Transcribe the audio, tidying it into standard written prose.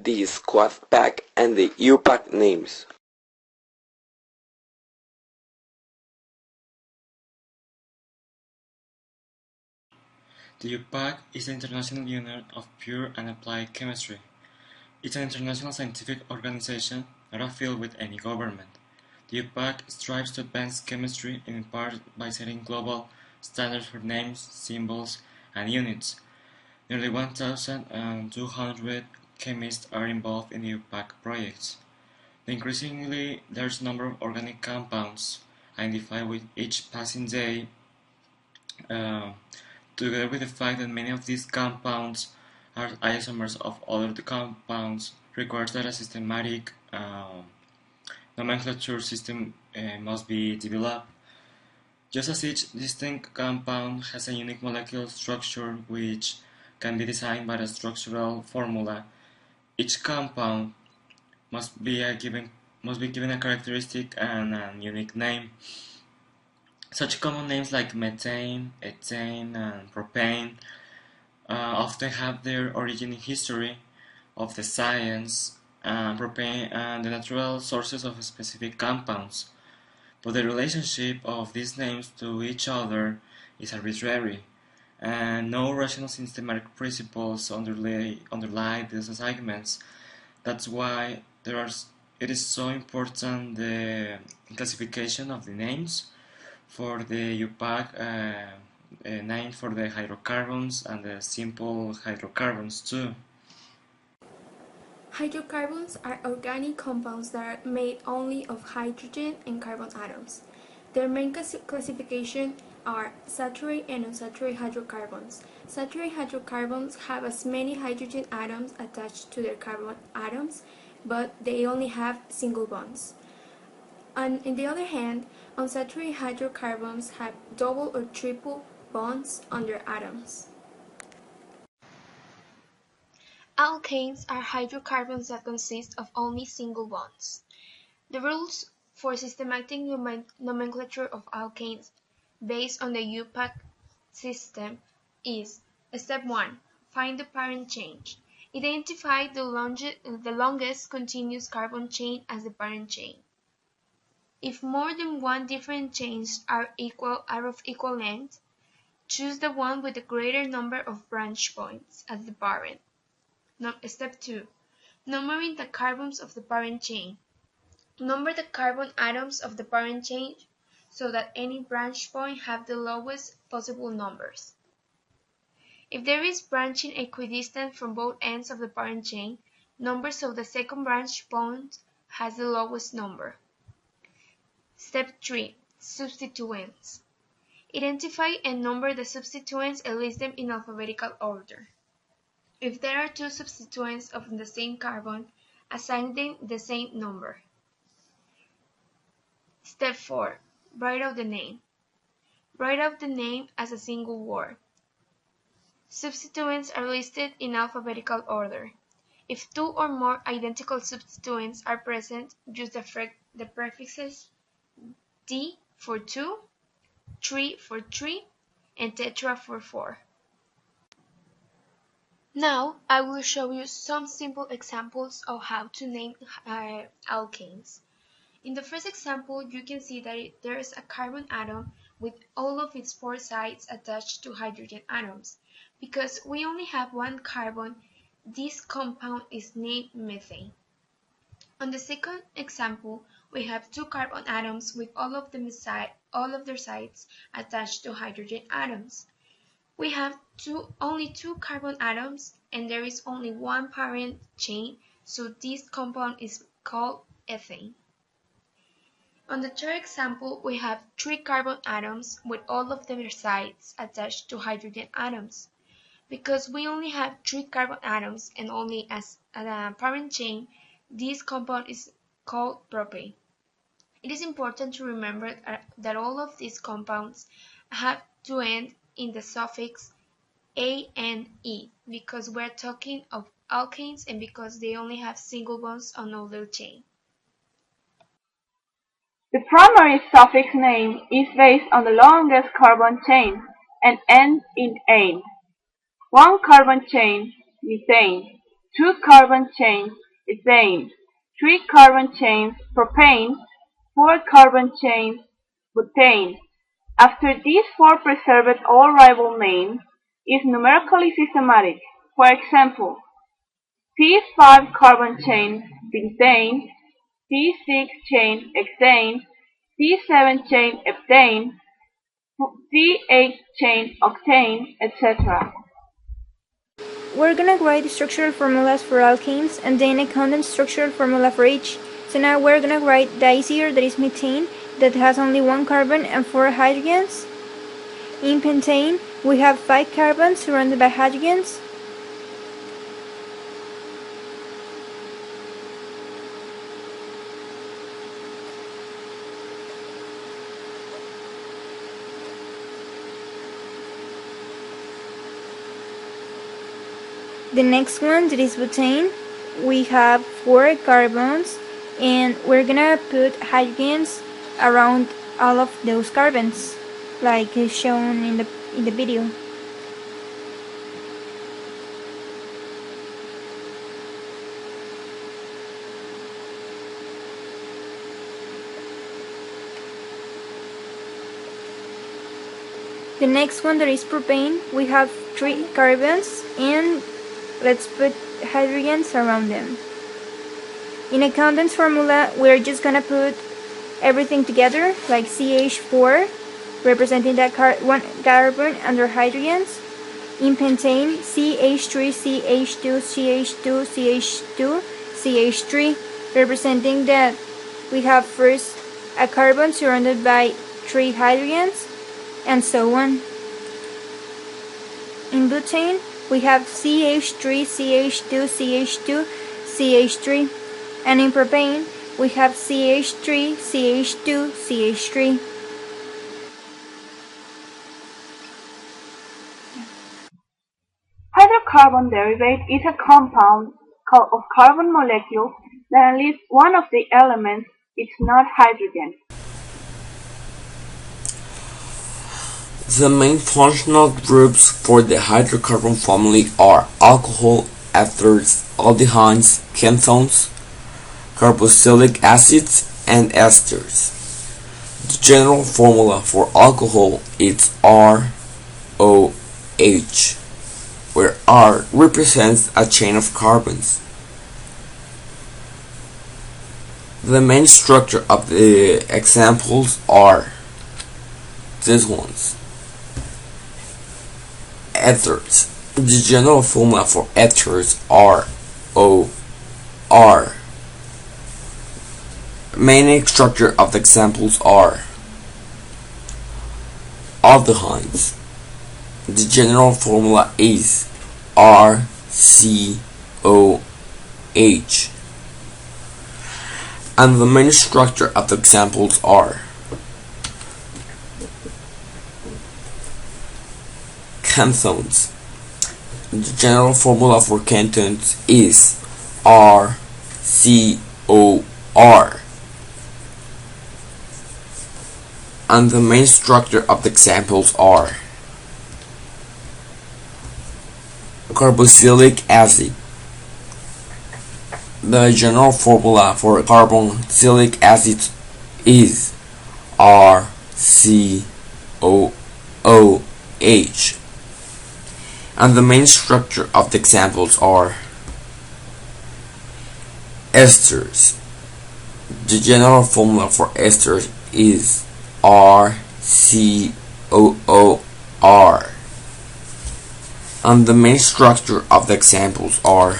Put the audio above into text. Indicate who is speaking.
Speaker 1: the IUPAC and the UPAC names.
Speaker 2: The IUPAC is the International Union of Pure and Applied Chemistry. It's an international scientific organization not affiliated with any government. The IUPAC strives to advance chemistry in part by setting global standards for names, symbols, and units. Nearly 1,200 chemists are involved in the IUPAC projects. The increasingly large number of organic compounds identified with each passing day, together with the fact that many of these compounds are isomers of other compounds, requires that a systematic nomenclature system must be developed. Just as each distinct compound has a unique molecular structure which can be designed by a structural formula, each compound must be given a characteristic and a unique name. Such common names like methane, ethane, and propane often have their origin in history of the science, propane, and the natural sources of specific compounds. But the relationship of these names to each other is arbitrary, and no rational systematic principles underlie these assignments. That's why it is so important the classification of the names for the IUPAC, name for the hydrocarbons and the simple hydrocarbons too.
Speaker 3: Hydrocarbons are organic compounds that are made only of hydrogen and carbon atoms. Their main classification are saturated and unsaturated hydrocarbons. Saturated hydrocarbons have as many hydrogen atoms attached to their carbon atoms, but they only have single bonds. On the other hand, unsaturated hydrocarbons have double or triple bonds on their atoms. Alkanes are hydrocarbons that consist of only single bonds. The rules for systematic nomenclature of alkanes based on the IUPAC system is: Step 1. Find the parent chain. Identify the longest continuous carbon chain as the parent chain. If more than one different chains are of equal length, choose the one with the greater number of branch points as the parent. Step 2. Numbering the carbons of the parent chain. Number the carbon atoms of the parent chain so that any branch point have the lowest possible numbers. If there is branching equidistant from both ends of the parent chain, number so the second branch point has the lowest number. Step 3. Substituents. Identify and number the substituents and list them in alphabetical order. If there are two substituents of the same carbon, assign them the same number. Step 4. Write out the name. Write out the name as a single word. Substituents are listed in alphabetical order. If two or more identical substituents are present, use the prefixes D for 2, 3 for 3, and tetra for 4. Now, I will show you some simple examples of how to name alkanes. In the first example, you can see that there is a carbon atom with all of its 4 sides attached to hydrogen atoms. Because we only have one carbon, this compound is named methane. On the second example, we have 2 carbon atoms with all of their sides attached to hydrogen atoms. We have only 2 carbon atoms and there is only one parent chain, so this compound is called ethane. On the third example, we have 3 carbon atoms with all of their sides attached to hydrogen atoms. Because we only have 3 carbon atoms and only as a parent chain, this compound is called propane. It is important to remember that all of these compounds have to end in the suffix ane because we're talking of alkanes and because they only have single bonds on all their chain.
Speaker 4: The primary suffix name is based on the longest carbon chain and ends in ane. One carbon chain, methane, 2 carbon chains ethane, 3 carbon chains propane, 4 carbon chains butane. After these 4 preserved all rival names is numerically systematic. For example, C5 carbon chain pentane, C6 chain hexane, C7 chain heptane, C8 chain octane, etc.
Speaker 5: We're gonna write the structural formulas for alkanes and then a condensed structural formula for each. So now we're gonna write diester, that is methane, that has only 1 carbon and 4 hydrogens. In pentane, we have 5 carbons surrounded by hydrogens. The next one, that is butane, we have 4 carbons and we're gonna put hydrogens around all of those carbons, like is shown in the video. The next one, that is propane, we have 3 carbons and let's put hydrogens around them. In a condensed formula, we're just gonna put everything together, like CH4, representing that 1 carbon under hydrogens. In pentane, CH3, CH2, CH2, CH2, CH3, representing that we have first a carbon surrounded by 3 hydrogens, and so on. In butane, we have CH3, CH2, CH2, CH3, and in propane, we have CH3, CH2, CH3.
Speaker 4: Hydrocarbon derivative is a compound of carbon molecules that at least one of the elements is not hydrogen.
Speaker 1: The main functional groups for the hydrocarbon family are alcohol, ethers, aldehydes, ketones, carboxylic acids, and esters. The general formula for alcohol is ROH, where R represents a chain of carbons. The main structure of the examples are these ones. Ethers. The general formula for ethers are OR. Main structure of the examples are aldehydes. The general formula is RCOH. And the main structure of the examples are ketones. The general formula for ketones is RCOR. And the main structure of the examples are carboxylic acid. The general formula for carboxylic acid is RCOOH. And the main structure of the examples are esters. The general formula for esters is RCOOR. And the main structure of the examples are